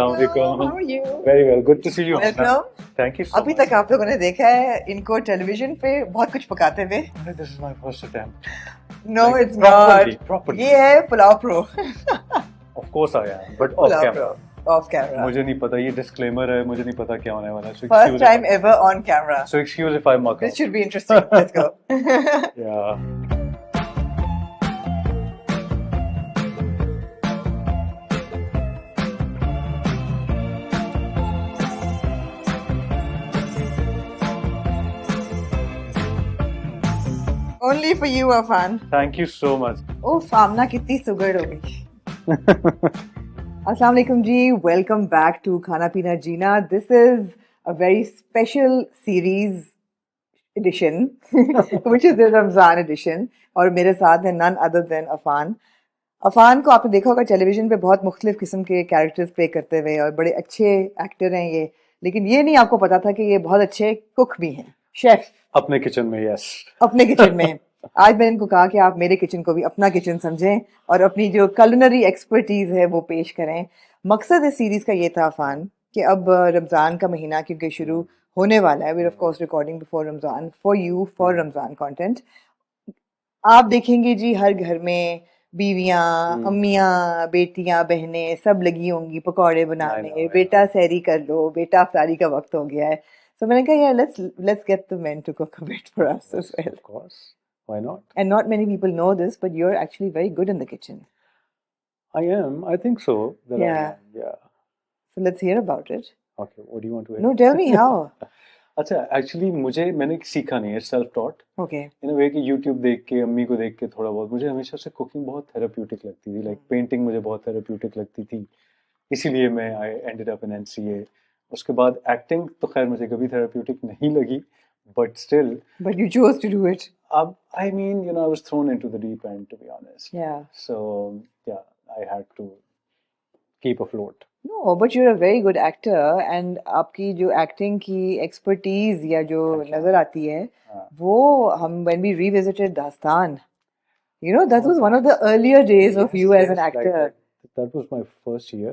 Assalamu alaikum. How are you? Very well. Good to see you. Welcome. Thank you so अभी much. तक आप लोगों ने देखा है इनको टेलीविजन पे बहुत कुछ पकाते हुए. This is my first attempt. No, Like, it's not. properly. ये है pulao pro. Of course I am, but off pulao camera. Pro. Off camera. मुझे नहीं पता, ये disclaimer है, मुझे नहीं पता क्या होने वाला है. So First time ever on camera. So excuse if I muck This up. should be interesting. Let's go. Yeah. Only for you, Afan. Thank you so much. Oh, सामना कितनी सुगड़ हो गई. Assalamu alaikum ji. Welcome back to Khana Pina Jeena. This is a very special series edition, which is the Ramzan edition. और मेरे साथ है none other than Afan. Affan को आपने देखा होगा टेलीविजन पे बहुत मुख्तलिफ किस्म के कैरेक्टर्स प्ले करते हुए और बड़े अच्छे एक्टर हैं ये, लेकिन ये नहीं आपको पता था कि ये बहुत अच्छे कुक भी हैं, शेफ अपने किचन में. यस, अपने किचन में. आज मैंने इनको कहा कि आप मेरे किचन को भी अपना किचन समझें और अपनी जो कुलिनरी एक्सपर्टीज है वो पेश करें. मकसद इस सीरीज का ये था अफान कि अब रमज़ान का महीना क्योंकि शुरू होने वाला है, we of course recording before Ramzan for you for Ramzan content. आप देखेंगे जी हर घर में बीवियां, अम्मियां, बेटियां, बहनें सब लगी होंगी पकौड़े बनाने. बेटा सहरी कर लो, बेटा अफ्तारी का वक्त हो गया है. So मैंने कहा यार let's get the men to cook a bit for us as well. Of course, why not? And not many people know this, but you're actually very good in the kitchen. I am. I think so. Yeah. Yeah. So let's hear about it. Okay. What do you want to hear? No, tell me how. अच्छा, actually मैंने सीखा नहीं है, self taught. Okay. इन अ वे कि YouTube देख के, अम्मी को देख के थोड़ा बहुत. मुझे हमेशा से कुकिंग बहुत थेराप्यूटिक लगती थी, लाइक पेंटिंग मुझे बहुत थेराप्यूटिक लगती थी, इसीलिए मैं I ended up in NCA. उसके बाद एक्टिंग तो खैर मुझे कभी थेराप्यूटिक नहीं लगी, but still. But you chose to do it. अब I mean I was thrown into the deep end, to be honest. Yeah. So yeah, I had to keep afloat. No, but you're a very good actor and आपकी जो acting की expertise या जो नजर आती है वो हम when we revisited Dastan, you know, that was one of the earlier days of you as an actor. That was my first year.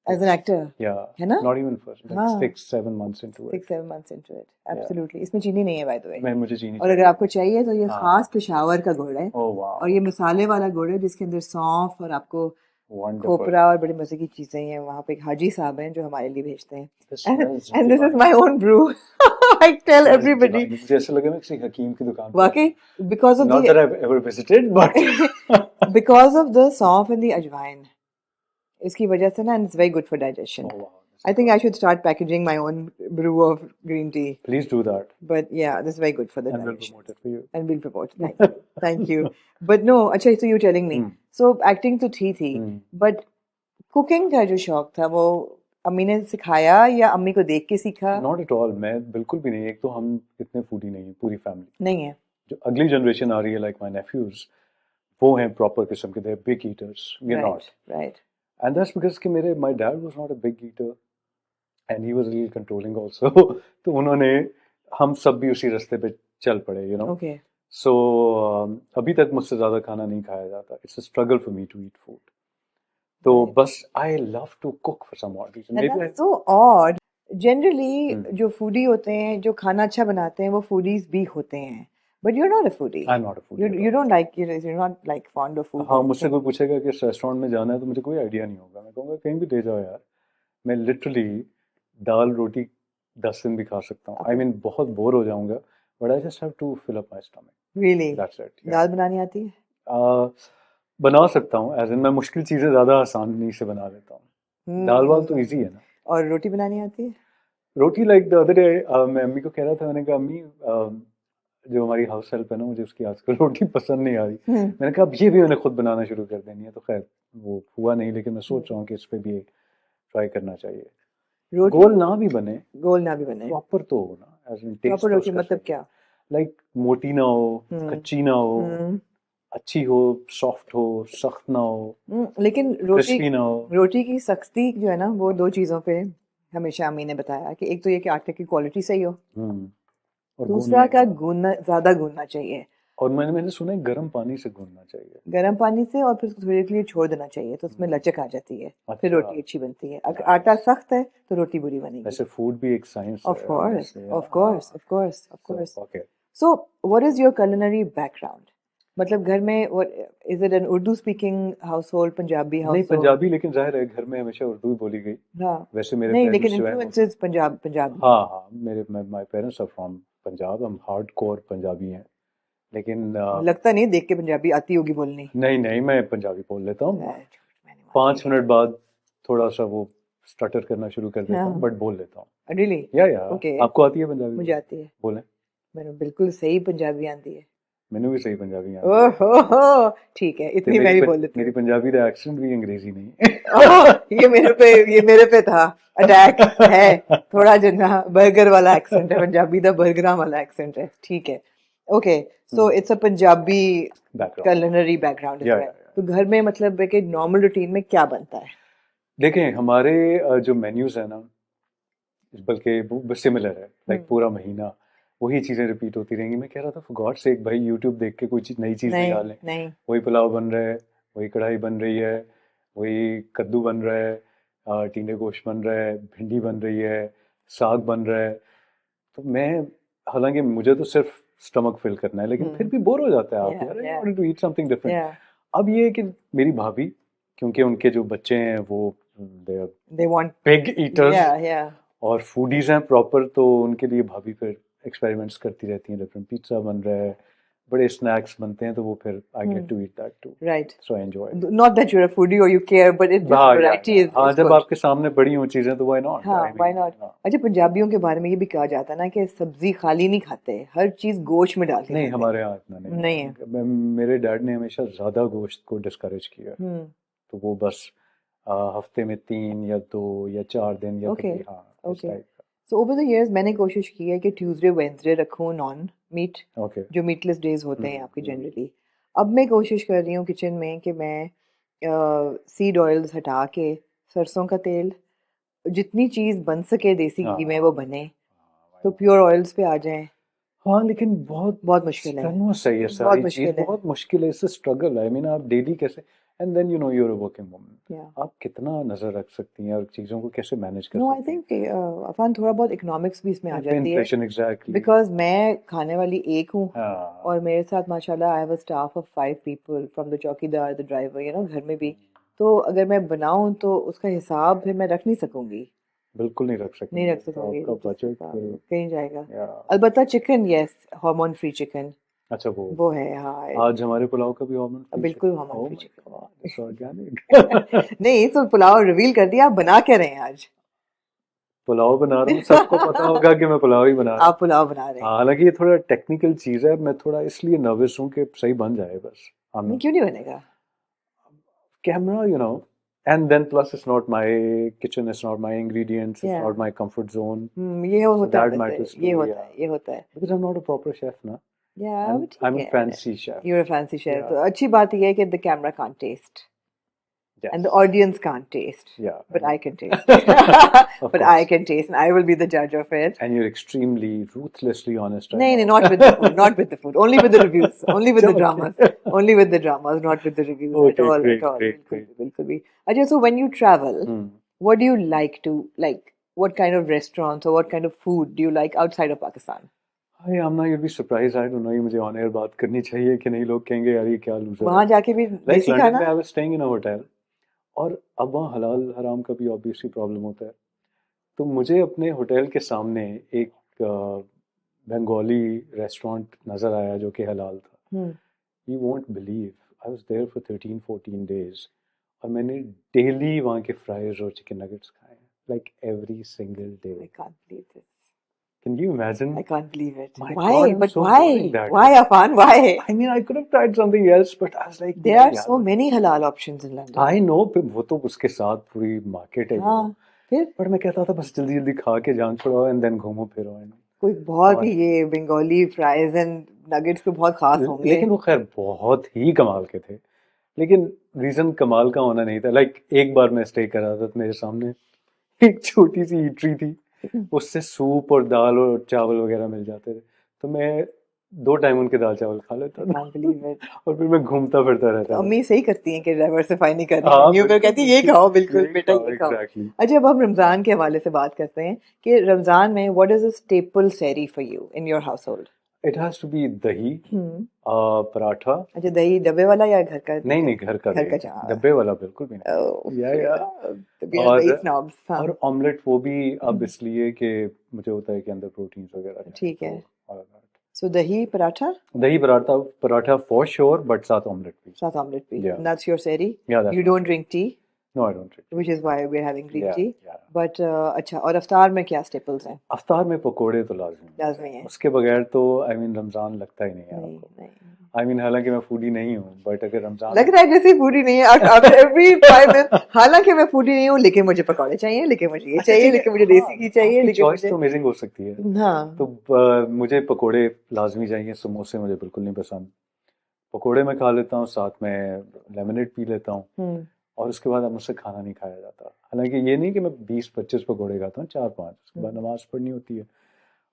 As an actor. Yeah. है ना? Not even first. Like 6-7 months into it. 6-7 months into it. Absolutely. इसमें चीनी नहीं है by the way. मैं मुझे चीनी. और अगर आपको चाहिए तो ये खास पेशावर का गुड़ है. Oh wow. और ये मसाले वाला गुड़ है जिसके अंदर सौंफ और आपको खोपरा और बड़ी मजे की चीजें हैं. वहाँ पे एक हाजी साहब हैं जो हमारे लिए भेजते हैं. And this is my own brew. I tell everybody. मुझे ऐसा लगा मैं किसी हकीम की दुकान. वाकई because of not that I've ever visited, but because of the सौंफ and the अजवाइन. इसकी वजह से ना, and it's very good for digestion. Oh wow. I think I should start packaging my own brew of green tea. Please do that. But yeah, this is very good for the And we'll digestion. promote it for you. And we'll promote. Thank you. Thank you. But no, अच्छा, so you're telling me. So acting तो थी, but cooking का जो शौक था वो अम्मी ने सिखाया या अम्मी को देख के सीखा? Not at all. मैं बिल्कुल भी नहीं. एक तो हम इतने फूडी नहीं है, पूरी फैमिली नहीं है. जो अगली जनरेशन आ रही है, like my nephews, वो हैं प्रॉपर किस्म के, they're big eaters. We're not. Right. And that's because कि my dad was not a big eater and he was a little controlling also. तो उन्होंने हम सब भी उसी रास्ते पे चल पड़े, you know. Okay. So अभी तक मुझसे ज़्यादा खाना नहीं खाया जाता. It's a struggle for me to eat food. तो बस I love to cook for some odd reason. And that's so odd. Generally जो foodie होते हैं, जो खाना अच्छा बनाते हैं, वो foodies भी होते हैं. But you're not a foodie. I'm not a foodie. You don't like, you're not like fond of food. हाँ, मुझसे कोई पूछेगा कि इस रेस्टोरेंट में जाना है तो मुझे कोई आइडिया नहीं होगा. मैं कहूँगा कहीं भी ले जाओ यार. मैं लिटरली दाल रोटी 10 दिन भी खा सकता हूँ. I mean बहुत बोर हो जाऊंगा. But I just have to fill up my stomach. Really? That's it. Yeah. दाल बनानी आती है? बना सकता हूँ. As in मैं मुश्किल चीजें ज्यादा आसानी से बना लेता हूँ. दाल वाल तो इजी है ना. और रोटी बनानी आती है? रोटी like the other day मैं अम्मी को कह रहा था, मैंने कहा अम्मी जो हमारी हाउस हेल्प है ना, मुझे उसकी आजकल रोटी पसंद नहीं आ रही. मैंने कहा अब ये भी मैंने खुद बनाना शुरू कर देनी है. तो खैर वो हुआ नहीं, लेकिन मैं सोच रहा हूँ कि इस पे भी ट्राई करना चाहिए. गोल ना भी बने, प्रॉपर तो हो ना. एज इन टेस्ट प्रॉपर रोटी मतलब क्या? लाइक मोटी ना हो, कच्ची ना हो, अच्छी हो, सॉफ्ट हो, सख्त ना हो. लेकिन रोटी की सख्ती जो है ना, वो दो चीजों पे हमेशा अम्मी ने बताया कि एक तो ये कि आटे की क्वालिटी सही हो, और दूसरा का गूंदना, ज्यादा गूंदना चाहिए. और मैंने सुना है गर्म पानी से गूंदना चाहिए। गर्म पानी से, और फिर उसको थोड़ी देर के लिए छोड़ देना चाहिए, तो उसमें लचक आ जाती है, फिर अच्छा, रोटी अच्छी बनती है। अगर आटा सख्त है तो रोटी बुरी बनेगी। वैसे फूड भी एक साइंस ऑफ है कोर्स, वैसे, of course, of course, of So, course. okay. So what is your culinary background? मतलब घर में is it an Urdu speaking household, Punjabi नहीं हाउस होल्ड? पंजाबी, लेकिन जाहिर है घर में हमेशा उर्दू ही बोली गई। हाँ, वैसे मेरे नहीं, लेकिन पेरेंट्स जो है इन्फ्लुएंसेस पंजाबी। हाँ हाँ, मेरे my parents are from Punjab, हम हार्डकोर पंजाबी हैं। लेकिन लगता नहीं, देख के पंजाबी आती होगी बोलनी। नहीं नहीं, मैं पंजाबी बोल लेता हूँ। मैंने 5 मिनट बाद थोड़ा सा वो स्टटर करना शुरू कर देता हूँ, हाँ, बट बोल लेता हूँ। रियली? या ओके, आपको आती है पंजाबी मुझे बोलना? आती है, बोलें। मैंने बिल्कुल सही पंजाबी आती है। मैंने भी सही पंजाबी आती है। ओहो, ठीक है, ते इतनी मैं भी बोल लेती मेरी हूँ। पंजाबी का एक्सेंट भी अंग्रेजी नहीं है। ओह, ये मेरे पे था अटैक है, थोड़ा जिन्ना बर्गर वाला एक्सेंट है, पंजाबी दा बर्गरां वाला एक्सेंट है, ठीक है। Okay, so it's a Punjabi background. culinary background या है। तो घर में मतलब है कि नॉर्मल रूटीन में क्या बनता है? देखें, हमारे जो मेन्यूज है ना, बल्कि वो सिमिलर है, लाइक पूरा महीना वही चीजें रिपीट होती रहेंगी। मैं कह रहा था फॉर गॉड सेक भाई, यूट्यूब देख के कोई चीज नई चीज नहीं, निकालें। नहीं, वही पुलाव बन रहा है, वही कढ़ाई बन रही है, वही कद्दू बन रहा है, टींडे गोश्त बन रहा है, भिंडी बन रही है, साग बन रहा है। तो मैं, हालांकि मुझे तो सिर्फ स्टमक फिल करना है, लेकिन फिर भी बोर हो जाता है आप, yeah, यार I yeah, want to eat something different. yeah, अब ये है कि मेरी भाभी, क्योंकि उनके जो बच्चे हैं वो they want, big eaters yeah, yeah, और फूडीज हैं प्रॉपर, तो उनके लिए भाभी फिर एक्सपेरिमेंट्स करती रहती हैं। डिफरेंट पिज्जा बन रहा है, बड़े स्नैक्स बनते हैं, तो वो फिर I get to eat that too, right. So I enjoy. Not that you're a foodie or you care, but it just हाँ variety हाँ, is जब good. आपके सामने बड़ी हो चीजें तो व्हाई नॉट, हाँ, आई why मीन। not? अच्छा, पंजाबियों के बारे में ये भी कहा जाता है ना कि सब्जी खाली नहीं खाते, हर चीज गोश्त में डाल के नहीं, खाते हमारे यहाँ इतना हैं। नहीं है। नहीं। मेरे डैड ने हमेशा ज्यादा गोश्त को डिस्करेज किया, तो वो बस हफ्ते में 3 या 2 या 4 दिन या ओके, कभी, हाँ इस okay. Type so over the years मैंने कोशिश की है कि ट्यूसडे वेडनेसडे रखूं नॉन मीट, का। ओके। जो मीटलेस डेज होते हैं आपके जनरली। अब मैं कोशिश कर रही हूँ किचन में कि मैं सीड ऑयल्स हटा के सरसों का तेल, जितनी चीज बन सके देसी घी में वो बने, तो प्योर ऑयल्स पे आ जाएं। हाँ, लेकिन बहुत बहुत मुश्किल है, strenuous है ये बहुत सारी चीज, मुश्किल है। बहुत मुश्किल है, इससे स्ट्रगल है। आई मीन आप डेली कैसे, and then you know you're a working woman, या आप कितना नजर रख सकती हैं और चीजों को कैसे मैनेज कर नो, आई सकती हैं। थिंक अफान थोड़ा बहुत इकोनॉमिक्स भी इसमें आ जाती है, इन्फ्लेशन, एग्जैक्टली। बिकॉज मैं खाने वाली एक हूँ, हाँ, और मेरे साथ माशाल्लाह I have a staff of 5 people, from the चौकीदार, द ड्राइवर, घर में भी। तो अगर मैं बनाऊं तो उसका हिसाब फिर मैं रख नहीं सकूंगी, बिल्कुल नहीं रख नहीं सकेंगे, रख तो सकूंगी, आपका जिस बजट हिसाब फिर, कहीं जाएगा। या अलबत्ता chicken, yes, hormone free chicken, अच्छा वो है, हाँ। आज हमारे पुलाव का भी ऑमन फ्री बिल्कुल chicken, hormone oh free my chicken. God, it's organic. नहीं, तो पुलाव रिवील कर दिया, आप बना क्या रहे हैं आज? पुलाव बना रहा हूँ, सबको पता होगा कि मैं पुलाव ही बना रहा हूँ। आप पुलाव बना रहे हैं? हाँ, हालांकि ये थोड़ा टेक्निकल चीज है, मैं थोड़ा इसलिए नर्वस हूँ कि सही बन जाए बस। नहीं, क्यों नहीं बनेगा? Camera, you know, and then plus it's not my kitchen, it's not my ingredients, it's या not my comfort zone, ये so होता है, that वैसे matters ये too. होता Yeah, है, ये होता है। because I'm not a proper chef, na. या I'm ठीक I'm a है, fancy chef. you're a fancy chef, Yeah, तो अच्छी बात ये है कि the camera can't taste yes, and the audience can't taste, yeah, but I can taste. of But I course. can taste, and I will be the judge of it. And you're extremely ruthlessly honest right नहीं नहीं, now. not with the food, not with the food, only with the reviews, only with the Okay. dramas, only with the dramas, not with the reviews at Okay, all, great, at all. great, बिल्कुल great. भी, बिल्कुल भी। अच्छा, so when you travel, Hmm. what do you like to, like, what kind of restaurants or what kind of food do you like outside of Pakistan? Hi, Amna, you'll be surprised. I don't know, ये मुझे on air बात करनी चाहिए कि नहीं, लोग कहेंगे यार ये क्या लूजर है। वहां जाके भी लाइक देसी लंदन में खाना? I was staying in a hotel, और अब वहाँ हलाल हराम का भी ऑब्वियसली प्रॉब्लम होता है। तो मुझे अपने होटल के सामने एक बंगाली रेस्टोरेंट नज़र आया जो कि हलाल था। Hmm, you won't believe, I was there for 13-14 days, और मैंने डेली वहाँ के फ्राइज और चिकन नगेट्स खाए, like every single day. I can't believe this. Can you imagine? I can't believe it. My Why? God, I'm But so why? boring that Why, way. Afan? Why? I mean, I could have tried something else, but I was like, There are यार, so many halal options in London. I know, वो तो उसके साथ पूरी market है वो, हाँ, फिर पर मैं कहता था बस जल्दी जल्दी खा के जान छुड़ाओ एंड देन घूमो फिरो। कोई बहुत ही और ये बंगाली फ्राइज एंड नगेट्स तो बहुत खास होंगे। लेकिन वो खैर बहुत ही कमाल के थे, लेकिन रीजन कमाल का होना नहीं था। लाइक एक बार मैं स्टे कर रहा था, तो मेरे सामने एक छोटी सी ईटरी थी, उससे सूप और दाल और चावल वगैरह मिल जाते थे। तो मैं 2 टाइम उनके दाल चावल खा लेता था Can't believe it. और फिर मैं घूमता फिरता तो रहता था। अम्मी सही करती हैं कि डाइवर्सिफाई नहीं कर रही हाँ, मेन्यू पे, बिल्कुल, कहती है ये बिल्कुल, खाओ, बिल्कुल यही बेटा खाओ, ये खाओ। एग्ज़ैक्टली। अच्छा, अब हम रमजान के हवाले से बात करते हैं कि रमजान में what is a staple sehri for you in your household? It has to be dahi, paratha. अच्छा, दही डब्बे वाला या घर का? नहीं, घर का घर का दही, चावल। डब्बे वाला बिल्कुल भी नहीं। ओह, या तो we are very और snobs, हाँ। और ऑमलेट वो भी अब इसलिए कि मुझे होता है कि अंदर प्रोटीन्स वगैरह हैं, ठीक है। तो all of that। सो दही पराठा दही paratha paratha for sure, but साथ ऑमलेट भी। साथ ऑमलेट भी। Yeah. That's your सहरी? Yeah, that's You my don't saying. drink tea, No, I don't drink tea. which is why we're having green Yeah, tea. yeah. But अच्छा, और अफ्तार में क्या staples हैं? अफ्तार में पकोड़े तो लाजमी हैं। लाजमी है। उसके बगैर तो आई मीन रमजान लगता ही नहीं है नहीं, आपको। नहीं। आई मीन हालांकि मैं फूडी नहीं हूँ, बट अगर रमजान लग रहा है जैसे पूरी नहीं है आफ्टर एवरी 5 मिनट। हालांकि मैं फूडी नहीं हूँ, लेकिन मुझे पकौड़े चाहिए, लेकिन मुझे ये अच्छा, चाहिए, ठीक है, लेकिन मुझे देसी घी चाहिए, आपकी लेकिन चॉइस मुझे तो अमेजिंग हो सकती है। हाँ। तो मुझे पकोड़े लाजमी चाहिए, समोसे मुझे बिल्कुल नहीं पसंद। पकोड़े मैं खा लेता हूँ, साथ में लेमनेड पी लेता हूँ, और उसके बाद अब मुझसे खाना नहीं खाया जाता। हालांकि ये नहीं कि मैं 20-25 पकोड़े खाता हूँ, 4-5, उसके बाद नमाज पढ़नी होती है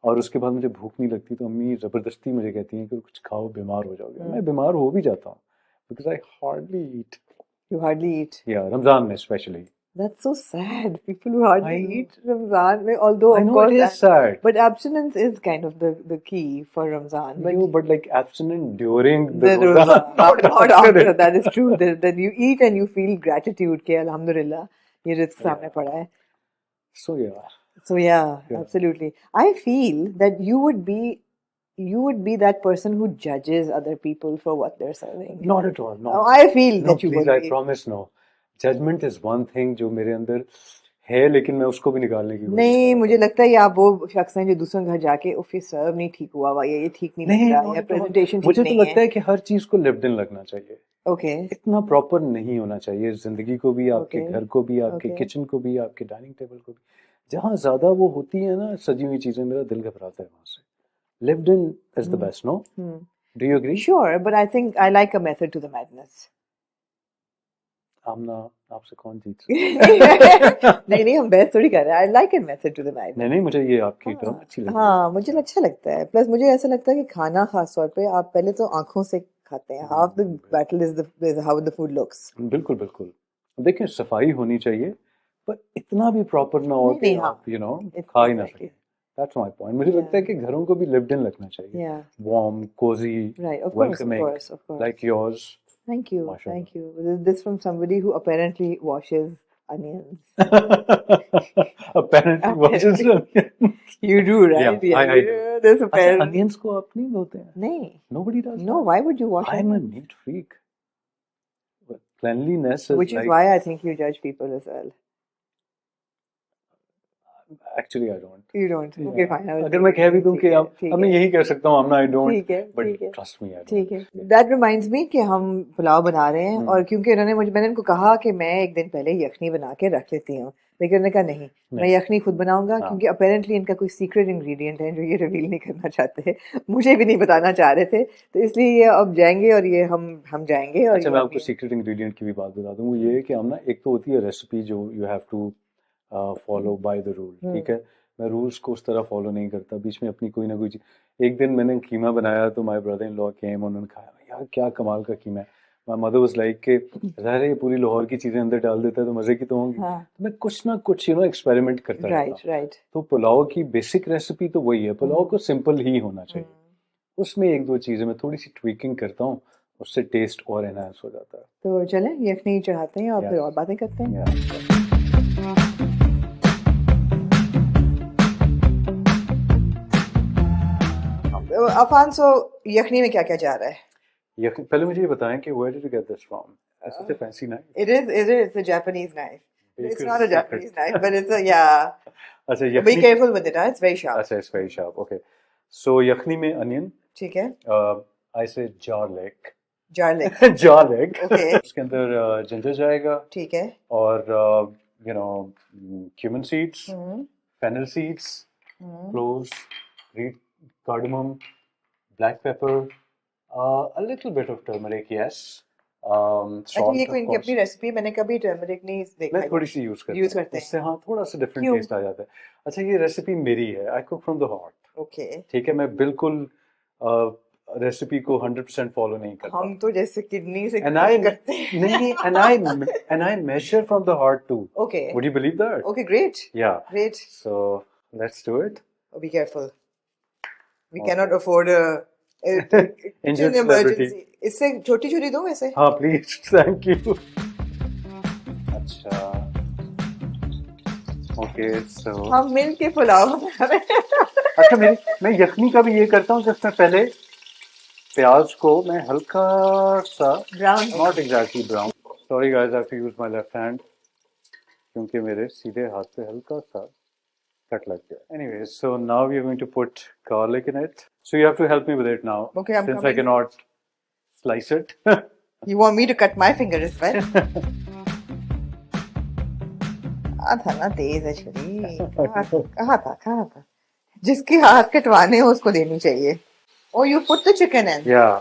और उसके बाद मुझे भूख नहीं लगती, तो अम्मी ज़बरदस्ती मुझे कहती हैं कि कुछ खाओ, बीमार हो जाओगे। मैं बीमार हो भी जाता हूँ, because I hardly eat. You hardly eat. या रमजान में specially. That's so sad. People who hardly I know. eat Ramzan, although I of know course, it is sad. but abstinence is kind of the key for Ramzan. But But like abstinent during the the roza, not not after. it. That is true. Then you eat and you feel gratitude कि Alhamdulillah ये रिज़्क सामने पड़ा है. So yeah. So yeah, Yeah. absolutely. I feel that you would be that person who judges other people for what they're serving. Not at all. Not. Oh, I feel No, that you please, would I be. promise no. Judgment is one thing जो मेरे अंदर है, लेकिन मैं उसको भी निकालने की कोशिश नहीं, कर रहा मुझे लगता है ये आप वो शख्स हैं जो दूसरों के घर जाके फिर सर्व नहीं ठीक हुआ हुआ, ये ठीक नहीं लग रहा, या प्रेजेंटेशन ठीक मुझे तो नहीं लगता है कि हर चीज को लिव्ड इन लगना चाहिए। ओके, इतना प्रॉपर नहीं होना चाहिए, जिंदगी को भी, आपके Okay. घर को भी, आपके Okay. किचन को भी, आपके डाइनिंग टेबल को भी। जहाँ ज्यादा वो होती है ना सजी हुई चीजें, मेरा दिल घबराता है वहां से। Lived in is the best, no? Do you agree? Sure, but I think I like a method to the madness. आमना, आपसे कौन जीत नहीं, हम बहस थोड़ी कर रहे हैं. I like a method to the madness. नहीं, मुझे ये आपकी टर्म अच्छी लगी। हाँ, मुझे अच्छा लगता है. प्लस मुझे ऐसा लगता है कि खाना खास तौर पे आप पहले तो आंखों से खाते हैं. Half the battle is how the food looks. बिल्कुल। देखिए, सफाई होनी चाहिए, पर इतना भी प्रॉपर ना हो कि हाँ. आप खा ही ना सकें। That's my point. मुझे लगता है कि घरों को भी लिव्ड इन लगना चाहिए। Yeah. Warm, cozy, Right, of welcoming, course. like yours. Thank you. Mashallah. Thank you. This from somebody who apparently washes onions. Apparently washes onions. You do, right? Yeah, I do. There's अच्छा, apparent. onions को आप नहीं धोते हैं? नहीं. Nobody does No, that. why would you wash I'm a onions? neat freak. But cleanliness is Which is like... why I think you judge people as well. Actually, I don't. You don't. Yeah. Okay, fine. अगर मैं कह भी दूं कि अब मैं यही कह सकता हूँ, I don't. ठीक है. But trust me, I don't. ठीक है. That reminds me कि हम पुलाव बना रहे हैं, और क्योंकि मैंने इनको कहा कि मैं एक दिन पहले यखनी बना के रख लेती हूँ, लेकिन उन्होंने कहा नहीं, मैं यखनी खुद बनाऊंगा, क्योंकि अपेरेंटली इनका कोई सीक्रेट इंग्रेडिएंट है जो ये रिवील नहीं करना चाहते, मुझे भी नहीं बताना चाह रहे थे, तो इसलिए ये अब जाएंगे और ये हम जाएंगे। और अच्छा, मैं आपको सीक्रेट इंग्रेडिएंट की भी बात बता दूं। वो ये है कि हम ना, एक तो होती है रेसिपी जो you have to follow by the rule, ठीक है? मैं रूल्स को उस तरह फॉलो नहीं करता, बीच में अपनी कोई ना कोई चीज। एक दिन मैंने कीमा बनाया तो माय ब्रदर इन लॉ केम, उन्होंने खाया, यार क्या कमाल का कीमा है। माय मदर वाज लाइक कि ज़ाहिर है ये पूरी लाहौर की चीजें अंदर डाल देता है तो मजे की तो होंगी। तो मैं कुछ ना कुछ एक्सपेरिमेंट करता रहता हूं। तो पुलाव की बेसिक रेसिपी तो वही है, पुलाव को सिंपल ही होना चाहिए, उसमें एक दो चीजें मैं थोड़ी सी ट्विकिंग करता हूँ, उससे टेस्ट और एनहांस हो जाता है। तो चलें यखनी चढ़ाते हैं और फिर और बातें करते हैं। अफांसो, यखनी में क्या क्या जा रहा है? यखनी, पहले मुझे ये बताएं कि where did you get this from? It's such a fancy knife. It is a Japanese knife. It's not a Japanese knife, but it's a, yeah. अच्छा, यखनी, be careful with it, huh? It's very sharp. अच्छा, it's very sharp. Okay. So यखनी में onion, ठीक है, I say garlic. garlic. garlic. Okay. उसके अंदर ginger जाएगा, ठीक है, और cumin seeds, fennel seeds, cloves, cardamom, black pepper, a little bit of turmeric, yes. अच्छा, ये कोई इनकी अपनी रेसिपी, मैंने कभी टर्मरिक नहीं देखा। मैं थोड़ी सी यूज करते हैं, इससे हाँ थोड़ा सा डिफरेंट टेस्ट आ जाता है। अच्छा, ये रेसिपी मेरी है, I cook from the heart. Okay, ठीक है, मैं बिल्कुल रेसिपी को 100% फॉलो नहीं करता. हम तो जैसे किडनी से And I करते हैं. नहीं, and I measure from the heart too. Okay. Would you believe that? Okay, great. Yeah. Great. So let's do it. Be careful. We Okay. cannot afford a Injured kitchen celebrity. emergency. इससे छोटी छुरी दो वैसे. हाँ please, thank you. अच्छा, okay, सो हम मिल के पुलाव बना रहे हैं. अच्छा, मैं यखनी का भी ये करता हूँ, जिसमें पहले प्याज को मैं हल्का सा Brown. Not exactly brown, sorry guys, I have to use my left hand क्योंकि मेरे सीधे हाथ पे हल्का सा कट लग गया. Anyway, so now we are going to put garlic in it. So you have to help me with it now. Okay, I'm since I coming. cannot slice it. You want me to cut my finger as well? था ना तेज है छुरी. कहाँ था जिसके हाथ कटवाने हो उसको देनी चाहिए. Oh, you put the chicken in. Yeah.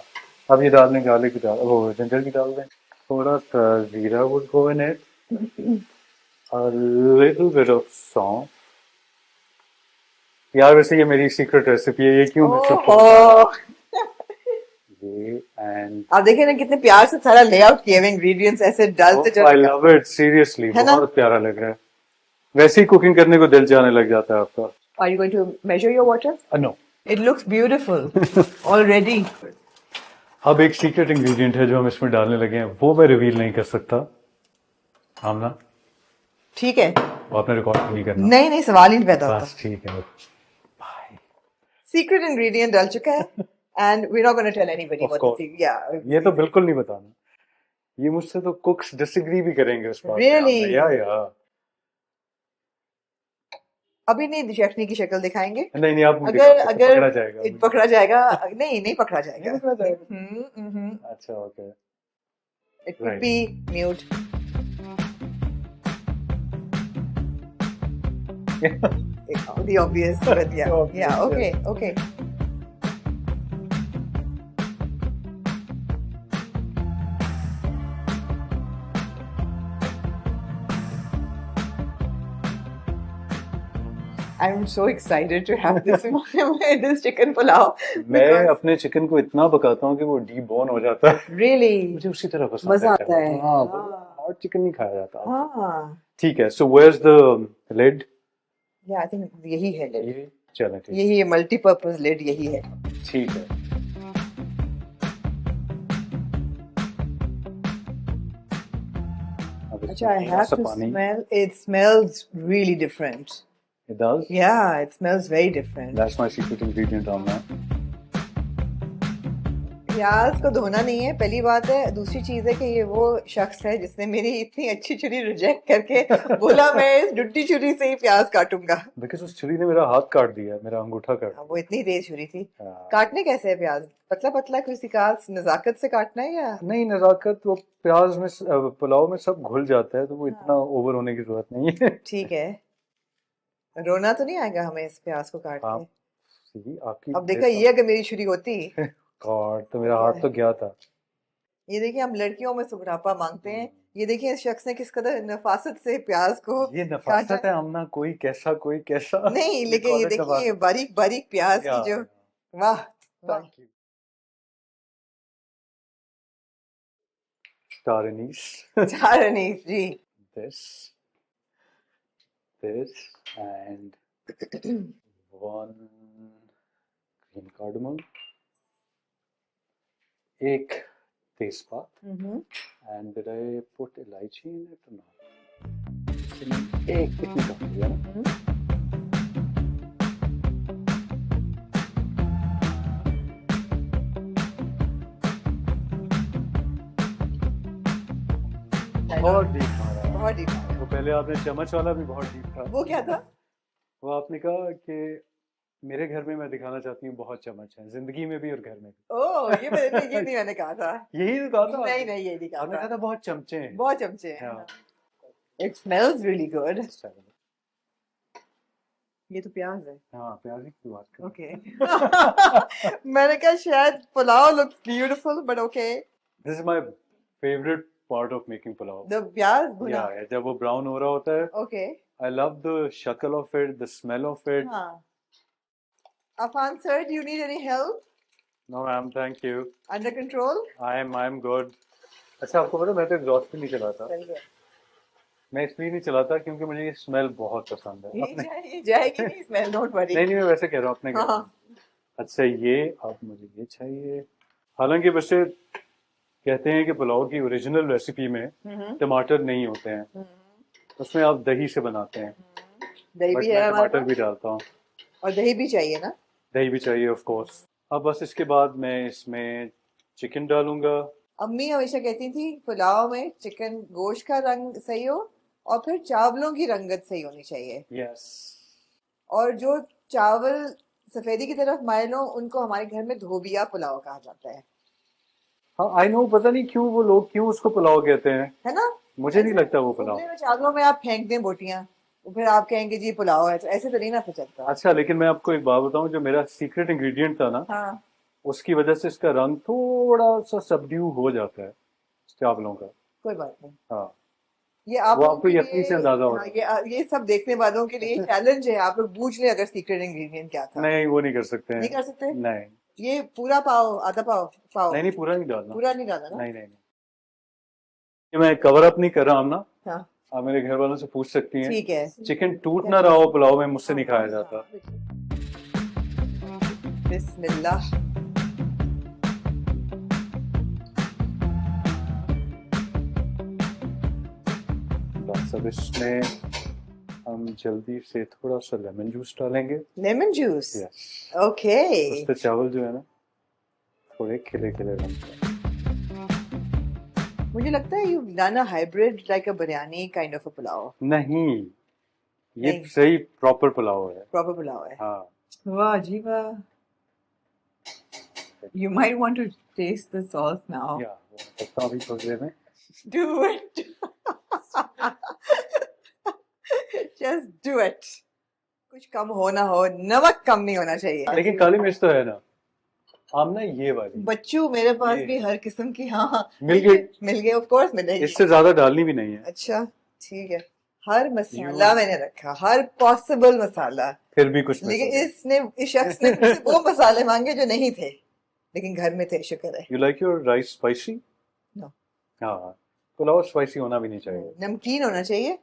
अब ये डाल दें, गार्लिक की डाल, वो जिंजर की डाल दें, थोड़ा सा जीरा would go in it, a little bit of सौंफ. यार वैसे ये मेरी सीक्रेट रेसिपी है, ये क्यों मैं सबको बता रहा हूं? ये एंड आप देखिए ना कितने प्यार से सारा लेआउट किए हुए इंग्रेडिएंट्स ऐसे डालते आई लव इट, सीरियसली है ना? बहुत प्यारा लग रहा है. वैसे ही कुकिंग करने को दिल जाने लग जाता है आपका. Are you going to measure your water? No. It looks beautiful already. अब एक सीक्रेट इंग्रेडिएंट है जो हम इसमें डालने लगे हैं, वो मैं रिवील नहीं कर सकता. आमना, ठीक है. वो आपने रिकॉर्ड नहीं करना. नहीं सवाल ही नहीं पैदा होता. बस ठीक है. सीक्रेट इंग्रेडिएंट डाल चुका है and we're not going to tell anybody Of what course. the yeah. ये तो बिल्कुल नहीं बताना. ये मुझसे तो कुक्स डिसएग्री भी करेंगे उस बात पे. Really? या अभी नहीं चटनी की शक्ल दिखाएंगे. नहीं आप मुझे अगर पकड़ा जाएगा. पकड़ा जाएगा. नहीं पकड़ा जाएगा. नहीं पकड़ा जाएगा. अच्छा, okay. It could be mute. The obvious, but yeah, okay. I'm so excited to have this this chicken pulao. मैं अपने चिकन को इतना पकाता हूँ कि वो डीबोन हो जाता है. Really? मुझे उसी तरह पसंद मजा आता है. हाँ, हॉट चिकन नहीं खाया जाता. हाँ. ठीक है. So where's the lid? Yeah, I think यही है lid. ये चलो ठीक. यही है multi-purpose lid, यही है. ठीक है. अच्छा, I have to smell. It smells really different. It does? Yeah, it smells very different. That's my secret ingredient on that. प्याज को धोना नहीं है, पहली बात है. दूसरी चीज है कि ये वो शख्स है जिसने मेरी इतनी अच्छी छुरी रिजेक्ट करके बोला मैं इस डुड्डी छुरी से ही प्याज काटूंगा. Because उस छुरी ने मेरा हाथ काट दिया, मेरा अंगूठा काट दिया. वो इतनी तेज छुरी थी. काटने कैसे है प्याज? पतला पतला किसी खास नजाकत से काटना है या नहीं? नजाकत वो प्याज में पुलाव में सब घुल जाता है, तो वो इतना ओवर होने की जरूरत नहीं है. ठीक है. रोना तो नहीं आएगा हमें इस प्याज को काट के? आपकी अब देखा, ये अगर मेरी छुरी होती गॉड, तो मेरा हाथ तो गया था. ये देखिए, हम लड़कियों में सुगरापा मांगते हैं. ये देखिए इस शख्स ने किस कदर नफासत से प्याज को. ये नफासत है हमना, कोई कैसा नहीं, लेकिन ये देखिए बारीक बारीक प्याज की जो, वाह. स्टार एनीस जी. This and one green cardamom, एक तेजपात, and did I put इलायची in it or not? एक इतनी काफी है ना? बहुत डीप मारा. बहुत डीप. वो पहले आपने चम्मच वाला भी बहुत डीप था. वो क्या था? वो आपने कहा कि मेरे घर में मैं दिखाना चाहती हूँ बहुत चम्मच है, जिंदगी में भी और घर में भी. ओह, ये नहीं मैंने कहा था. यही तो कहा था. नहीं ये नहीं कहा था. बहुत चमचे हैं. बहुत चमचे हैं. It smells really good. ये तो प्याज है. हाँ, प्याज की बात कर. Okay. मैंने कहा शायद pulao looks beautiful, but okay. This is my favorite part of making pulao. The प्याज भुना. Yeah, जब वो brown हो रहा होता है. Okay. I love the shakal of it, the smell of it. हाँ. Afan sir, do you need any help? No ma'am, thank you. Under control? I am good. अच्छा, आपको पता है, मैं तो एग्जॉस्ट भी नहीं चलाता। मैं इसलिए नहीं चलाता क्योंकि मुझे ये स्मेल बहुत पसंद है। ये जाएगी नहीं स्मेल, डोंट वरी। नहीं नहीं, मैं वैसे कह रहा हूँ अपने घर हाँ। में। अच्छा, ये अब मुझे ये चाहिए। हालांकि वैसे कहते हैं कि पुलाव की ओरिजिनल रेसिपी में टमाटर नहीं होते हैं, उसमें आप दही से बनाते हैं, दही बट भी मैं है हमारे टमाटर भी पास, डालता हूँ। और दही भी चाहिए ना? दही भी चाहिए ऑफ कोर्स। अब बस इसके बाद मैं इसमें चिकन डालूंगा। अम्मी हमेशा कहती थी पुलाव में चिकन गोश्त का रंग सही हो और फिर चावलों की रंगत सही होनी चाहिए, यस। और जो चावल सफेदी की तरफ माइल हो उनको हमारे घर में धोबिया पुलाव कहा जाता हाँ, आई नो, पता नहीं क्यों वो लोग क्यों उसको पुलाव कहते हैं। है ना? मुझे नहीं ऐसे लगता वो पुलाव। उबले हुए चावलों में आप फेंक दें बोटियां, तो फिर आप कहेंगे जी पुलाव है, तो ऐसे तो नहीं ना पता चलता। अच्छा, लेकिन मैं आपको एक बात बताऊं, जो मेरा सीक्रेट इंग्रेडिएंट था ना, हाँ, उसकी वजह से इसका रंग थोड़ा सा सबड्यू हो जाता है चावलों का। कोई बात नहीं। हाँ, ये आप वो लोगों आपको के यकीन से अंदाजा लिए, हो हाँ, रहा ये सब देखने वालों के लिए चैलेंज है, आप लोग पूछ लें अगर सीक्रेट इंग्रेडिएंट क्या है। था। नहीं, वो नहीं कर सकते नहीं हैं। कर सकते? नहीं ये पूरा पाव, आधा पाव? पाव नहीं नहीं, पूरा नहीं डालना। पूरा नहीं डाला ना? नहीं नहीं नहीं, ये मैं कवर अप नहीं कर रहा हूं ना। हाँ, आप मेरे घर वालों से पूछ सकती हैं। ठीक है। चिकन टूट ना रहा हो पुलाव में, मुझसे नहीं खाया जाता। बिस्मिल्लाह। बस अब इसमें हम जल्दी से थोड़ा सा लेमन जूस डालेंगे। Lemon juice? यस। ओके। उससे चावल जो है ना, थोड़े खिले खिले बनते हैं। मुझे लगता है you done a hybrid like a biryani kind of a pulao. नहीं, ये नहीं, सही प्रॉपर पुलाव है। प्रॉपर पुलाव है। हाँ। वाह जी वाह। You might want to taste the sauce now. या वो मैं करता हूँ अभी थोड़ी देर में। Do it. Just do it. कुछ कम हो ना हो, नमक कम नहीं होना चाहिए। लेकिन काली मिर्च तो है ना। आप ना ये वाली बच्चू मेरे पास ये भी हर किस्म की, हाँ हाँ, मिल गई। मिल गए, ऑफ कोर्स मिलेगी। इससे ज्यादा डालनी भी नहीं है। अच्छा, ठीक है। हर मसाला मैंने रखा, हर पॉसिबल मसाला, फिर भी कुछ लेकिन मिस हो इस शख्स ने मुझसे वो मसाले मांगे जो नहीं थे, लेकिन घर में थे, शुक्र है। You like your rice spicy? No. हाँ, पुलाव स्पाइसी होना भी नहीं चाहिए। नमकीन होना चाहिए,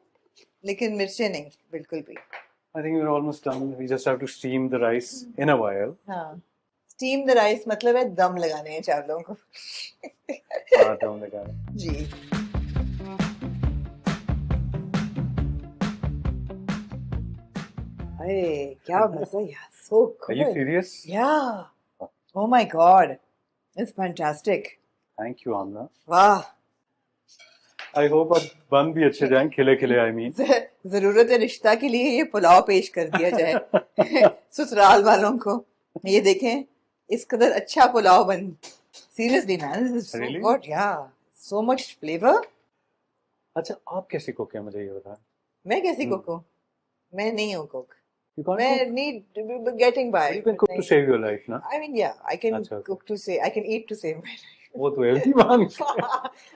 लेकिन मिर्चें नहीं, बिल्कुल भी। I think we are almost done. We just have to steam the rice in a while. हाँ, स्टीम द राइस मतलब है दम लगाने हैं चावलों को। हाँ, तो हमने कहा जी। अरे क्या मजा यार, so are you good. Serious? Yeah. Oh my God. It's fantastic. Thank you Amna. वाह। आई होप अब बन भी अच्छे जाएं, खिले खिले, आई मीन। जरूरत है रिश्ता के लिए ये पुलाव पेश कर दिया जाए ससुराल वालों को। ये देखें, इस कदर अच्छा पुलाव बन, seriously man, this is so Really? Good, या सो मच फ्लेवर। अच्छा, आप कैसे कुक हैं, मुझे ये बताएं। मैं कैसी कुक हूँ? मैं नहीं हूँ कुक, यू कांट मैं cook? Need getting by. You can cook to save your life ना। I mean, yeah, I can अच्छा, cook to say, I can eat to save my वो तो हेल्थी मांग। life.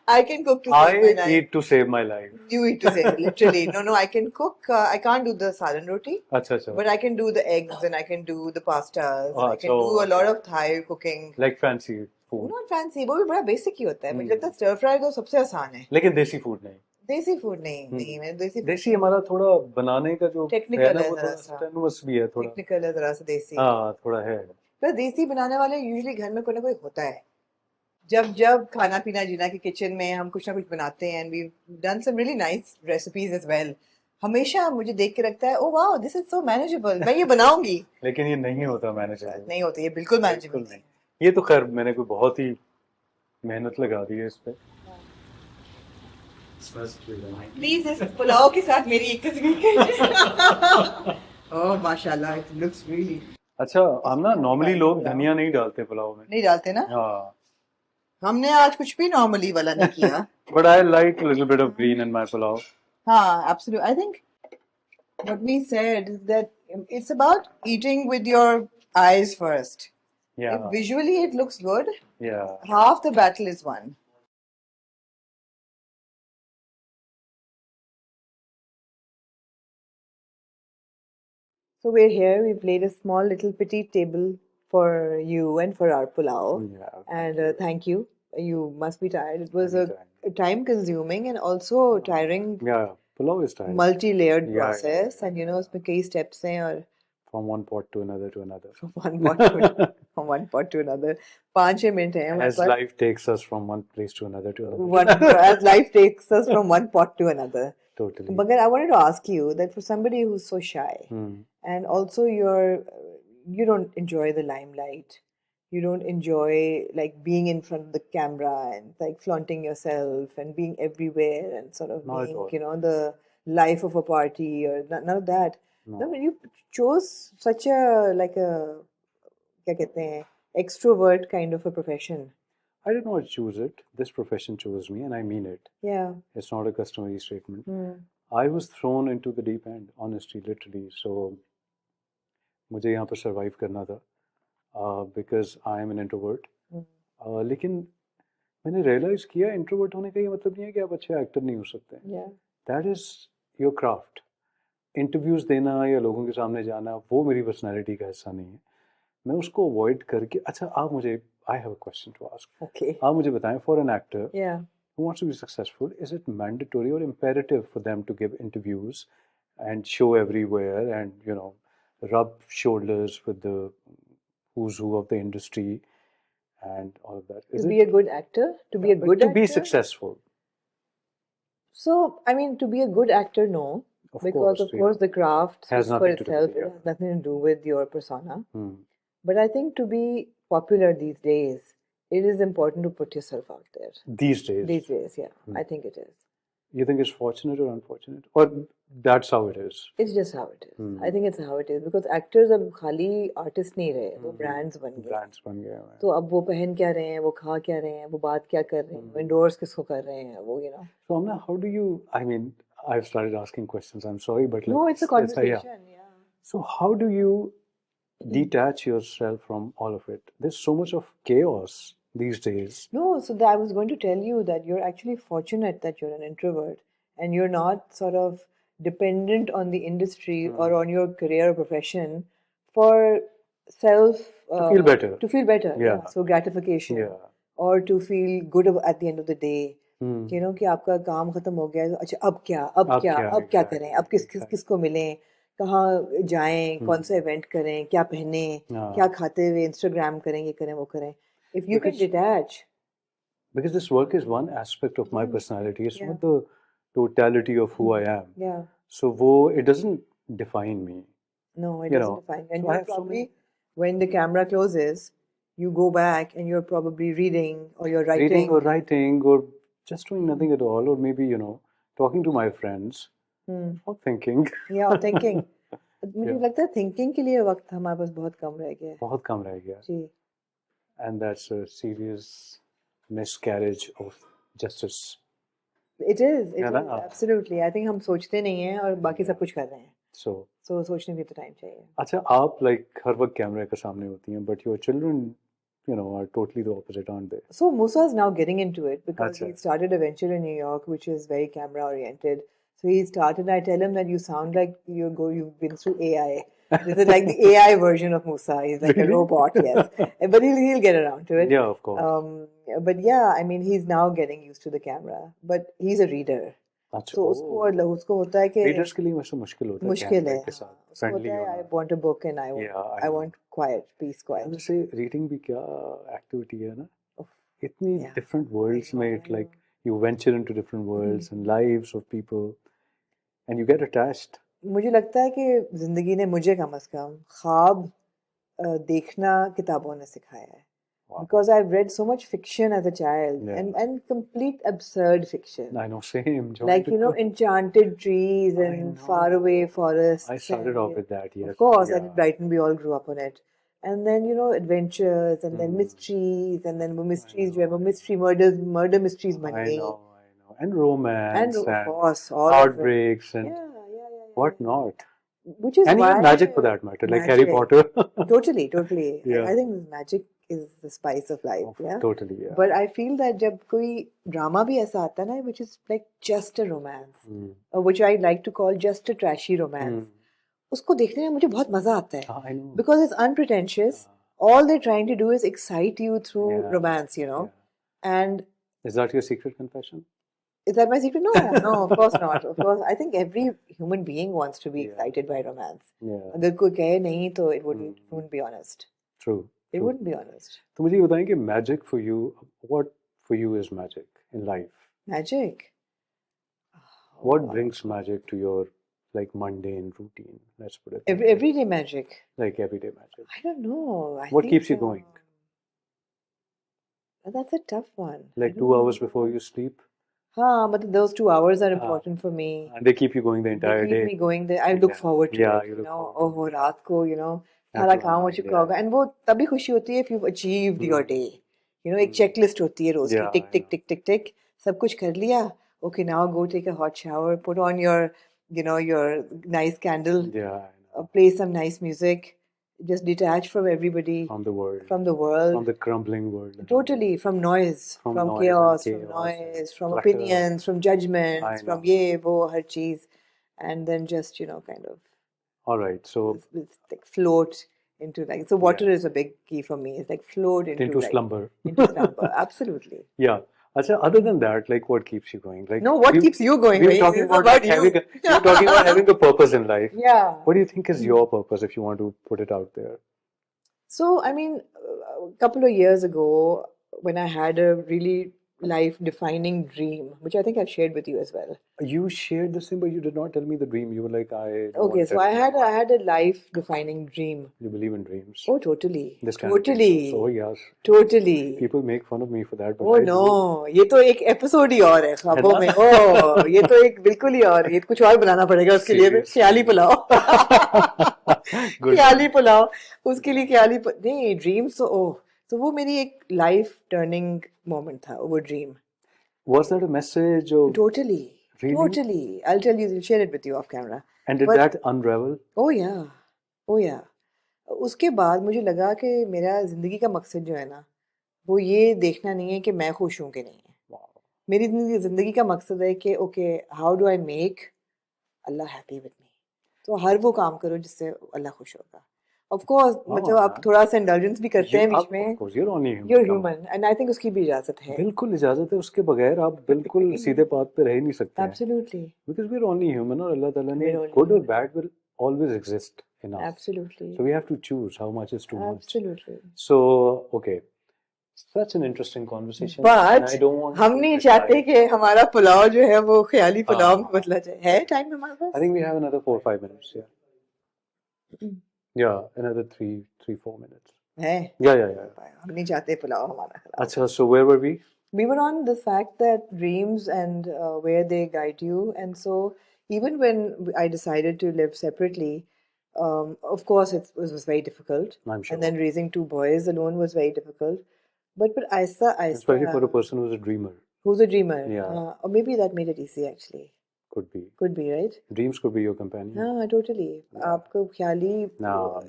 I can cook to save my I life. Eat to save my life. You eat to save, literally. No, no, I can cook. I can't do the salan roti, अच्छा अच्छा, but I can do the eggs and I can do the pastas. And I अच्छा, can do a lot of Thai cooking. Like fancy food. Not fancy, वो भी बड़ा basic ही होता है। मुझे लगता है स्टर फ्राई तो सबसे आसान है। लेकिन देसी फूड नहीं। देसी फूड नहीं, नहीं, मैंने देसी देसी हमारा थोड़ा बनाने का जो है टेक्निकल ना, है, वो जरा थोड़ा सा स्टेनुअस भी है थोड़ा। टेक्निकल है, जरा सा देसी। हाँ, थोड़ा है। पर देसी बनाने वाले यूजुअली घर में कोई ना कोई होता है। जब जब खाना पीना जीना की किचन में हम कुछ ना कुछ बनाते हैं, and we done some really nice recipes as well, हमेशा मुझे देख के लगता है, oh wow, this is so manageable, मैं ये बनाऊंगी। लेकिन ये नहीं होता मैनेजेबल। नहीं होती, ये बिल्कुल मैनेजेबल बिल्कुल नहीं। नहीं। ये तो खैर मैंने कोई बहुत ही मेहनत लगा दी है इस पे। प्लीज इस पुलाव के साथ मेरी एक तस्वीर कीजिए। ओह माशाल्लाह, इट लुक्स रियली। अच्छा, हम ना नॉर्मली लोग धनिया नहीं डालते पुलाव में। नहीं डालते ना? हाँ, हमने आज कुछ भी नॉर्मली वाला नहीं किया। But I like little bit of green in my pulao. हाँ, absolutely. I think what we said is that it's about eating with your eyes first. If या visually it looks good, या half the battle is won. So we're here, we've laid a small little petite table for you and for our pulao. Yeah, And thank you. You must be tired. It was anytime. a time-consuming and also tiring, Yeah, pulao is tiring. multi-layered Yeah, process. And you know, उसमें कई steps हैं और From one pot to another to another. from one pot to another. 5-6 minute हैं हमारे As pass. life takes us from one place to another to another. As life takes us from one pot to another. Totally. But I wanted to ask you that for somebody who's so shy, and also you don't enjoy the limelight, you don't enjoy like being in front of the camera and like flaunting yourself and being everywhere and sort of Not at being, all. you know, the life of a party or none of that. No. No, but you chose such a like a क्या कहते हैं extrovert kind of a profession. I did not choose it. This profession chose me, and I mean it. Yeah. It's not a customary statement. I was thrown into the deep end, honestly, literally. So, मुझे यहाँ पर survive करना था, because I am an introvert. लेकिन मैंने realize किया introvert होने का ये मतलब नहीं है कि आप अच्छे actor नहीं हो सकते. Yeah. That is your craft. Interviews देना या लोगों के सामने जाना वो मेरी personality का हिस्सा नहीं है. मैं उसको avoid करके अच्छा आप मुझे I have a question to ask. Okay. आप मुझे बताएं for an actor. Yeah. Who wants to be successful, is it mandatory or imperative for them to give interviews and show everywhere and, you know, rub shoulders with the who's who of the industry and all of that? Is To it be a good actor? To be a good to be actor? successful? So, I mean, to be a good actor, no. Because of course the craft Has speaks for nothing to do with itself. it, It yeah. has nothing to do with your persona. Hmm. But I think to be popular these days, it is important to put yourself out there. These days. These days, yeah. I think it is. You think it's fortunate or unfortunate? Or that's how it is? It's just how it is. I think it's how it is. Because actors अब खाली artists नहीं रहे, वो brands बन गए. Brands बन गए हैं. तो अब वो पहन क्या रहे हैं, वो खा क्या रहे हैं, वो बात क्या कर रहे हैं, वो endorse किसको कर रहे हैं, वो you know. So Amna, how do you? I mean, I've started asking questions. I'm sorry, but No, it's a conversation. Yeah. So how do you detach yourself from all of it? There's so much of chaos these days. No, so I was going to tell you that you're actually fortunate that you're an introvert and you're not sort of dependent on the industry or on your career or profession for self To feel better. To feel better. Yeah. So gratification. Yeah. Or to feel good at the end of the day. You know कि आपका काम खत्म हो गया है, अच्छा अब क्या करें, अब किसको मिलें, कहाँ जाएं, कौन सा इवेंट करें, क्या पहने, क्या खाते हुए इंस्टाग्राम करें, ये करें वो करें. If you can detach. Because this work is one aspect of my personality. It's not the totality of who I am. Yeah. So it doesn't define me. No, it doesn't define. And so you probably, when the camera closes, you go back and you're probably reading or you're writing. Reading or just doing nothing at all, or maybe, you know, talking to my friends or thinking. Yeah, or thinking. मुझे लगता है thinking के लिए वक्त हमारे पास बहुत कम रह गया है. बहुत कम रह गया. जी. And that's a serious miscarriage of justice. It is absolutely. I think हम सोचते नहीं हैं और बाकी सब कुछ कर रहे हैं. So सोचने भी तो टाइम चाहिए. अच्छा आप like हर वक्त कैमरे के सामने होती हैं, but your children, you know, are totally the opposite, aren't they? So Musa is now getting into it because he started a venture in New York, which is very camera oriented. So he started. I tell him that you sound like you've been through AI. This is like the AI version of Musa. He's like a robot, yes. But he'll get around to it. Yeah, of course. But yeah, I mean, he's now getting used to the camera. But he's a reader. अच्छा. So उसको होता है कि readers के लिए वैसे मुश्किल होता है. मुश्किल है. उसको होता है I want a book and I want quiet, peace, quiet. जैसे reading भी क्या activity है ना? इतनी different worlds में it like you venture into different worlds and lives of people and you get attached. मुझे लगता है कि जिंदगी ने मुझे कम से कम ख्वाब देखना किताबों ने सिखाया है. Because I've read so much fiction as a child and complete absurd fiction. I know, same. Like, you know, enchanted trees and faraway forests. I started off with that, yes. Of course, and in Brighton we all grew up on it. And then, you know, adventures and then mysteries and then mysteries, murder mysteries bun gayi. I know. And romance. And of course, all heartbreaks and what not. Which is and why even magic for that matter, like Harry Potter. Totally. Yeah. I think magic is the spice of life. Yeah. Totally, yeah. But I feel that जब कोई drama भी ऐसा आता है ना, which is like just a romance, which I like to call just a trashy romance, उसको देखने में मुझे बहुत मजा आता है. I know. Because it's unpretentious all they're trying to do is excite you through Yeah, romance, yeah. and Is that your secret confession? is that my secret? No, no, of course not. Of course, I think every human being wants to be Yeah, excited by romance. yeah. अगर कोई कहे नहीं तो it wouldn't be honest. True, It true. wouldn't be honest. तो मुझे ये बताएं कि magic for you, what for you is magic in life? Magic. What brings magic to your like mundane routine? Let's put it that way. Everyday magic. Like everyday magic. I don't know. I What think, keeps you going? That's a tough one. Like I 2 don't hours know. before you sleep, But those 2 hours are important for me. and they keep you going the They entire keep day. me going there. I look Yeah, forward to yeah, it. you You look know, forward to oh, it. रात को, सारा After काम हो night, चुका yeah. होगा. And वो तभी खुशी होती है if you've achieved your day. एक checklist होती है रोज की. Yeah, Tick, I tick, know. tick, tick, tick. सब कुछ कर लिया. Okay, now go take a hot shower. Put on your nice candle. Yeah, I know. Play some nice music. Just detach from everybody, From the world, from the world. from the crumbling world. Totally, from noise, From from noise chaos, and from chaos and noise, from clutter. opinions, from I judgments, know. from ye, wo, har cheez, and then just, kind of All right, so it's like float into like, so water is a big key for me. It's like float into like, slumber. into slumber. Absolutely. Yeah. Achha, other than that, like what keeps you going? Like No, what keeps you going? we were Bhai? talking This is about about like you. we were talking about having a purpose in life. Yeah. What do you think is your purpose if you want to put it out there? So, I mean, a couple of years ago, when I had a really life-defining dream, which I think I've shared with you as well. You shared the same, but you did not tell me the dream. You were like, I don't want Okay, to so tell I had anyone. I had a life-defining dream. You believe in dreams? Oh, totally, This kind of dreams totally, also. Oh yes. totally. People make fun of me for that, but Oh I do. no, ये तो एक episode ही और है ख्वाबों है में. ना? Oh, ये तो एक बिल्कुल ही और. ये कुछ और बनाना पड़ेगा उसके लिए भी. Seriously. ख्याली पुलाव. Good. ख्याली पुलाव. उसके लिए नहीं ड्रीम्स तो वो मेरी एक लाइफ टर्निंग मोमेंट था वो dream. Was that a message or Totally. really? Totally. I'll tell you, I'll share it with you off camera. And did But- that unravel? Oh yeah. Oh yeah. उसके बाद मुझे लगा कि मेरा जिंदगी का मकसद जो है ना वो ये देखना नहीं है कि मैं खुश हूँ कि नहीं है. Wow. मेरी जिंदगी का मकसद है कि okay how do I make Allah happy with me. तो हर वो काम करो जिससे अल्लाह खुश होगा. ऑफ कोर्स मतलब आप man. थोड़ा सा इंडल्जेंस भी करते हैं बीच Of में. course, you're only human. You're Come on. human and I think उसकी भी इजाजत है. बिल्कुल इजाजत है. उसके बगैर आप बिल्कुल सीधे पाथ पे रह ही नहीं सकते हैं. Absolutely. Because we're only human और अल्लाह ताला ने We're only good or human. bad will always exist in us. Absolutely. So we have to choose how much is too much. Absolutely. So, okay. Such an interesting conversation. But and I don't want हम to नहीं get चाहते tired. कि हमारा पुलाव जो है वो ख्याली पुलाव हाँ. में बदला जाए. है टाइम हमारे पास? I think we have another 4-5 minutes. Yeah. Yeah, another 3-4 minutes. है. Yeah. हम नहीं चाहते पुलाव हमारा खराब. Achha, so where were we? We were on the fact that dreams and where they guide you, and so even when I decided to live separately, of course it was very difficult. I'm sure. And then raising two boys alone was very difficult. But aisa, Especially for a person who's a dreamer. who's a dreamer. Yeah. Or maybe that made it easy actually. Could be. Could be, right? Dreams could be your companion. हाँ, totally. आपको ख्याली No,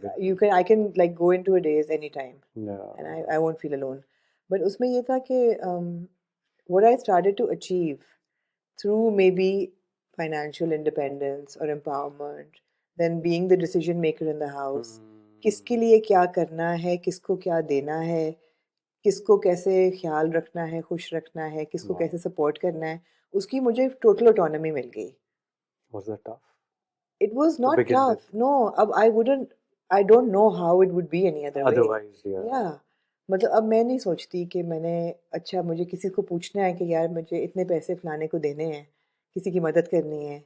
I can like go into a daze anytime Yeah. and I won't feel alone. But उसमें ये था कि what I started to achieve through maybe financial independence or empowerment, then being the decision maker in the house, किसके लिए क्या करना है, किसको क्या देना है, किसको कैसे ख्याल रखना है, खुश रखना है, किसको Wow. कैसे सपोर्ट करना है, उसकी मुझे टोटल ऑटोनॉमी मिल गई. Was that tough? It was not begin tough. No, अब I don't know how it would be any other way. Otherwise, yeah. Yeah. मतलब अब मैं नहीं सोचती कि मैंने अच्छा मुझे किसी को पूछना है कि यार मुझे इतने पैसे फलाने को देने हैं, किसी की मदद करनी है.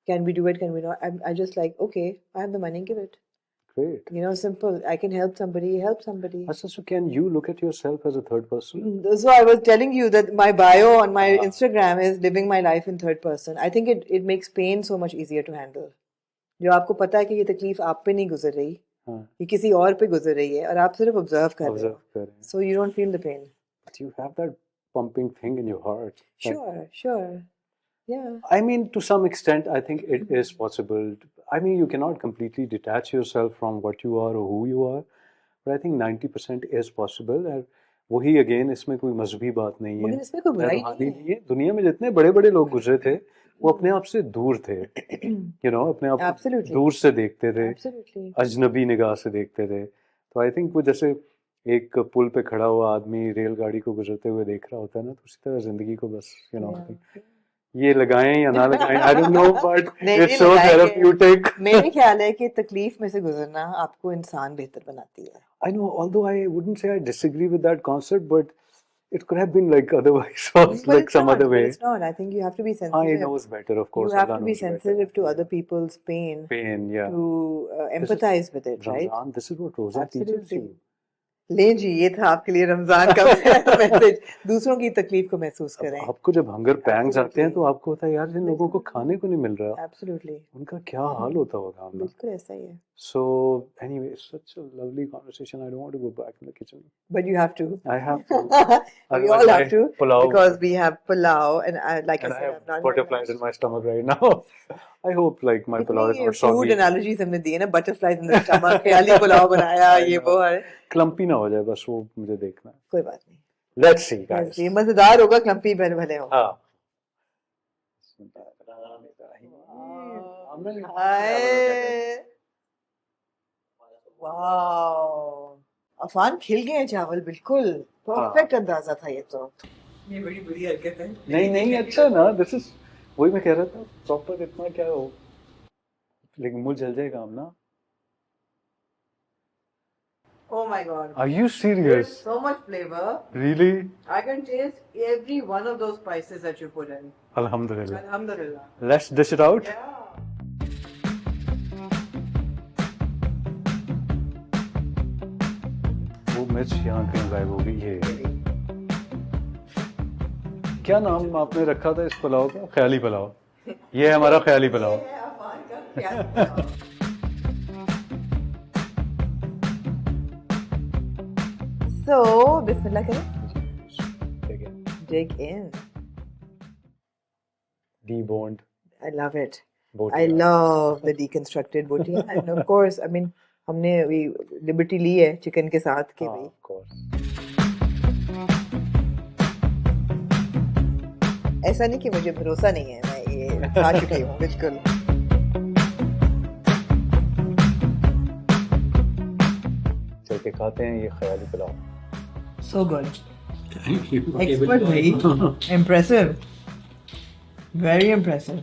Can we do it? Can we not? I just like, okay, I have the money, give it. Great. Simple. I can help somebody, help somebody. Achha, so can you look at yourself as a third person? So I was telling you that my bio on my Instagram is living my life in third person. I think it makes pain so much easier to handle. जो आपको पता है कि ये तकलीफ आप पे नहीं गुजर रही, ये किसी और पे गुजर रही है और आप सिर्फ ऑब्जर्व कर रहे हो. So you don't feel the pain. But you have that pumping thing in your heart. Sure. Yeah. I mean, to some extent, I think it is possible. I mean, you cannot completely detach yourself from what you are or who you are, but I think 90% is possible. And वही again इसमें कोई मजहबी बात नहीं है. मगर इसमें कोई बुराई रूहानी नहीं है. दुनिया में जितने बड़े-बड़े लोग गुजरे थे, वो अपने आप से दूर थे. अपने आप को Absolutely. दूर से देखते थे. Absolutely. अजनबी निगाह से देखते थे. तो आई थिंक वो जैसे एक पुल पे खड़ा हुआ आदमी रेलगाड़ी को गुजरते हुए देख रहा होता है ना, तो उसी तरह जिंदगी को बस ये लगाएं या ना लगाएं, I don't know, but it's so therapeutic. मेरे ख्याल है कि तकलीफ में से गुजरना आपको इंसान बेहतर बनाती है। I know, although I wouldn't say I disagree with that concept, but it could have been like otherwise, or like some other way. It's not. I think you have to be sensitive. I know it's better, of course. You have to be sensitive to other people's pain. Pain, yeah. To empathize with it, right? Ramzan, this is what Rosa teaches you. ले जी, ये था आपके लिए रमजान का message. दूसरों की तकलीफ को महसूस करें। आपको जब हंगर पैंग्स आते हैं तो आपको होता है यार जिन लोगों को खाने को नहीं मिल रहा, एब्सोल्युटली, उनका क्या हाल होता होगा। बिल्कुल ऐसा ही है। So anyway, such a lovely conversation. I don't want to go back in the kitchen. But you have to. I have to. We all have to. Pulao. Because we have pulao, and like I said, I have butterflies in my stomach right now. I hope like my pulao is not soggy. Food analogies हमने दिए ना, butterflies in the stomach, ख्याली पुलाव बनाया, ये वो है। Clumpy ना हो जाए बस, वो मुझे देखना है। कोई बात नहीं। Let's see guys. ये मजेदार होगा, क्लम्पी भले हो। हाँ। वाओ, अफान खिल गए चावल, बिल्कुल परफेक्ट अंदाजा था ये तो। ये बड़ी बुरी हरकत है। नहीं अच्छा ना, दिस इज वही मैं कह रहा था, प्रॉपर इतना क्या हो, लेकिन मुंह जल जाएगा हम ना। Oh my god. Are you serious? There's so much flavor. Really? I can taste every one of those spices that you put in. Alhamdulillah. Alhamdulillah. Let's dish it out. Yeah. वो मिर्च यहाँ कहीं गायब हो गई है। क्या नाम आपने रखा था इस पुलाव का? ख्याली पुलाव। ये है हमारा ख्याली पुलाव। ये है अफान का ख्याली pulao. So, Bismillah kare. Dig in. Deboned. I love it. Botia. I love the deconstructed botia. And of course, I mean, हमने we liberty ली है चिकन के साथ के भाई. Of course. ऐसा नहीं कि मुझे भरोसा नहीं है, मैं ये खा चुकी हूँ बिल्कुल. चल के खाते हैं ये ख्याली pulao. So good. Thank you. Expert भाई. Impressive. Very impressive.